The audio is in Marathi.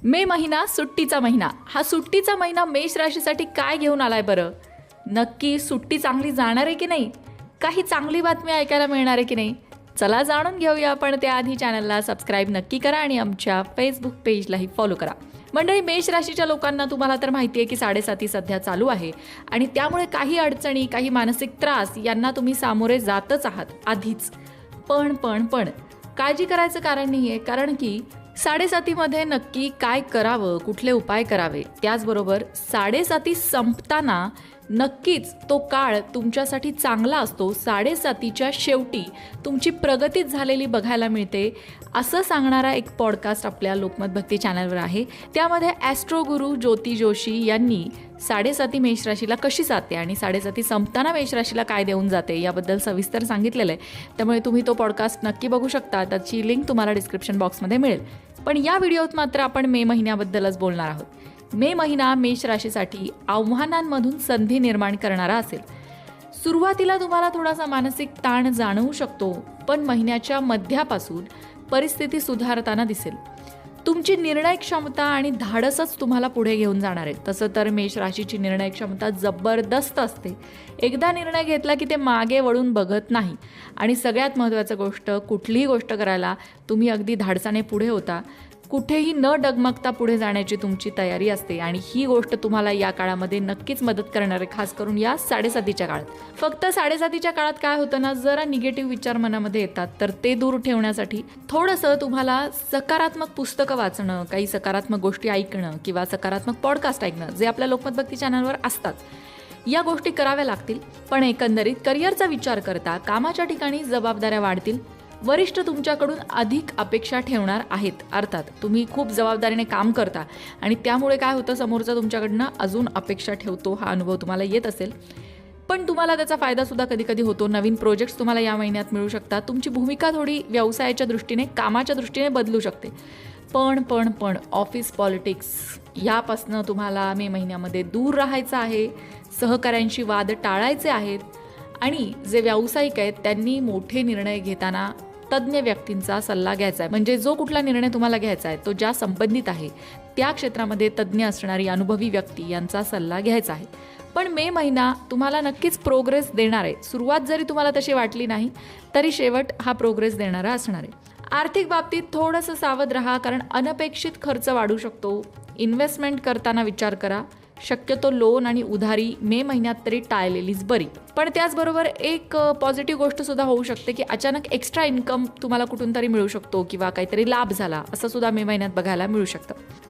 मे महिना सुट्टीचा महिना. हा सुट्टीचा महिना मेष राशीसाठी काय घेऊन आलाय बरं? नक्की सुट्टी चांगली जाणार आहे की नाही? काही चांगली बातमी ऐकायला मिळणार आहे की नाही? चला जाणून घेऊया. पण त्याआधी चॅनलला सबस्क्राईब नक्की करा आणि आमच्या फेसबुक पेजलाही फॉलो करा. मंडळी, मेष राशीच्या लोकांना तुम्हाला तर माहिती आहे की 7.5 सध्या चालू आहे आणि त्यामुळे काही अडचणी, काही मानसिक त्रास यांना तुम्ही सामोरे जातच आहात आधीच. पण काळजी करायचं कारण नाही आहे, कारण की 7.5मध्ये नक्की काय करावं, कुठले उपाय करावे, त्याचबरोबर 7.5 संपताना नक्कीच तो काळ तुमच्यासाठी चांगला असतो. 7.5च्या शेवटी तुमची प्रगतीच झालेली बघायला मिळते, असं सांगणारा एक पॉडकास्ट आपल्या लोकमत भक्ती चॅनलवर आहे. त्यामध्ये ॲस्ट्रो गुरु ज्योती जोशी यांनी 7.5 मेष राशीला कशी जाते आणि 7.5 संपताना मेष राशीला काय देऊन जाते याबद्दल सविस्तर सांगितलेलं आहे. त्यामुळे तुम्ही तो पॉडकास्ट नक्की बघू शकता. त्याची लिंक तुम्हाला डिस्क्रिप्शन बॉक्समध्ये मिळेल. पण या व्हिडिओत मात्र आपण मे महिन्याबद्दलच बोलणार आहोत. मे महिना मेष राशीसाठी आव्हानांमधून संधी निर्माण करणारा असेल. सुरुवातीला तुम्हाला थोडासा मानसिक ताण जाणवू शकतो, पण महिन्याच्या मध्यापासून परिस्थिती सुधारताना दिसेल. तुमची निर्णय क्षमता आणि धाडसच तुम्हाला पुढे घेऊन जाणार आहे. तसं तर मेष राशीची निर्णय क्षमता जबरदस्त असते. एकदा निर्णय घेतला की ते मागे वळून बघत नाही. आणि सगळ्यात महत्त्वाचं गोष्ट, कुठलीही गोष्ट करायला तुम्ही अगदी धाडसाने पुढे होता. कुठेही न डगमगता पुढे जाण्याची तुमची तयारी असते आणि ही गोष्ट तुम्हाला या काळामध्ये नक्कीच मदत करणार आहे, खास करून या 7.5च्या काळात. फक्त 7.5च्या काळात काय होतं ना, जरा निगेटिव्ह विचार मनामध्ये येतात, तर ते दूर ठेवण्यासाठी थोडंसं तुम्हाला सकारात्मक पुस्तकं वाचणं, काही सकारात्मक गोष्टी ऐकणं किंवा सकारात्मक पॉडकास्ट ऐकणं, जे आपल्या लोकमत भक्ती चॅनलवर असतात, या गोष्टी कराव्या लागतील. पण एकंदरीत करिअरचा विचार करता कामाच्या ठिकाणी जबाबदाऱ्या वाढतील. वरिष्ठ तुमच्याकडून अधिक अपेक्षा ठेवणार आहेत. अर्थात तुम्ही खूप जबाबदारीने काम करता आणि त्यामुळे काय होतं, समोरचा तुमच्याकडनं अजून अपेक्षा ठेवतो. हा अनुभव तुम्हाला येत असेल, पण तुम्हाला त्याचा फायदासुद्धा कधी कधी होतो. नवीन प्रोजेक्ट्स तुम्हाला या महिन्यात मिळू शकतात. तुमची भूमिका थोडी व्यवसायाच्या दृष्टीने, कामाच्या दृष्टीने बदलू शकते. पण ऑफिस पॉलिटिक्स यापासनं तुम्हाला मे महिन्यामध्ये दूर राहायचं आहे. सहकाऱ्यांशी वाद टाळायचे आहेत आणि जे व्यावसायिक आहेत त्यांनी मोठे निर्णय घेताना तज्ज्ञ व्यक्तींचा सल्ला घ्यायचा आहे. म्हणजे जो कुठला निर्णय तुम्हाला घ्यायचा आहे तो ज्या संबंधित आहे त्या क्षेत्रामध्ये तज्ज्ञ असणारी अनुभवी व्यक्ती यांचा सल्ला घ्यायचा आहे. पण मे महिना तुम्हाला नक्कीच प्रोग्रेस देणार आहे. सुरुवात जरी तुम्हाला तशी वाटली नाही तरी शेवट हा प्रोग्रेस देणारा असणार आहे. आर्थिक बाबतीत थोडंसं सावध राहा, कारण अनपेक्षित खर्च वाढू शकतो. इन्व्हेस्टमेंट करताना विचार करा. शक्यतो लोन आणि उधारी मे महिन्यात तरी टाळलेलीच बरी. पण त्याचबरोबर एक पॉझिटिव्ह गोष्ट सुद्धा होऊ शकते की अचानक एक्स्ट्रा इन्कम तुम्हाला कुठून तरी मिळू शकतो किंवा काहीतरी लाभ झाला, असं सुद्धा मे महिन्यात बघायला मिळू शकतं.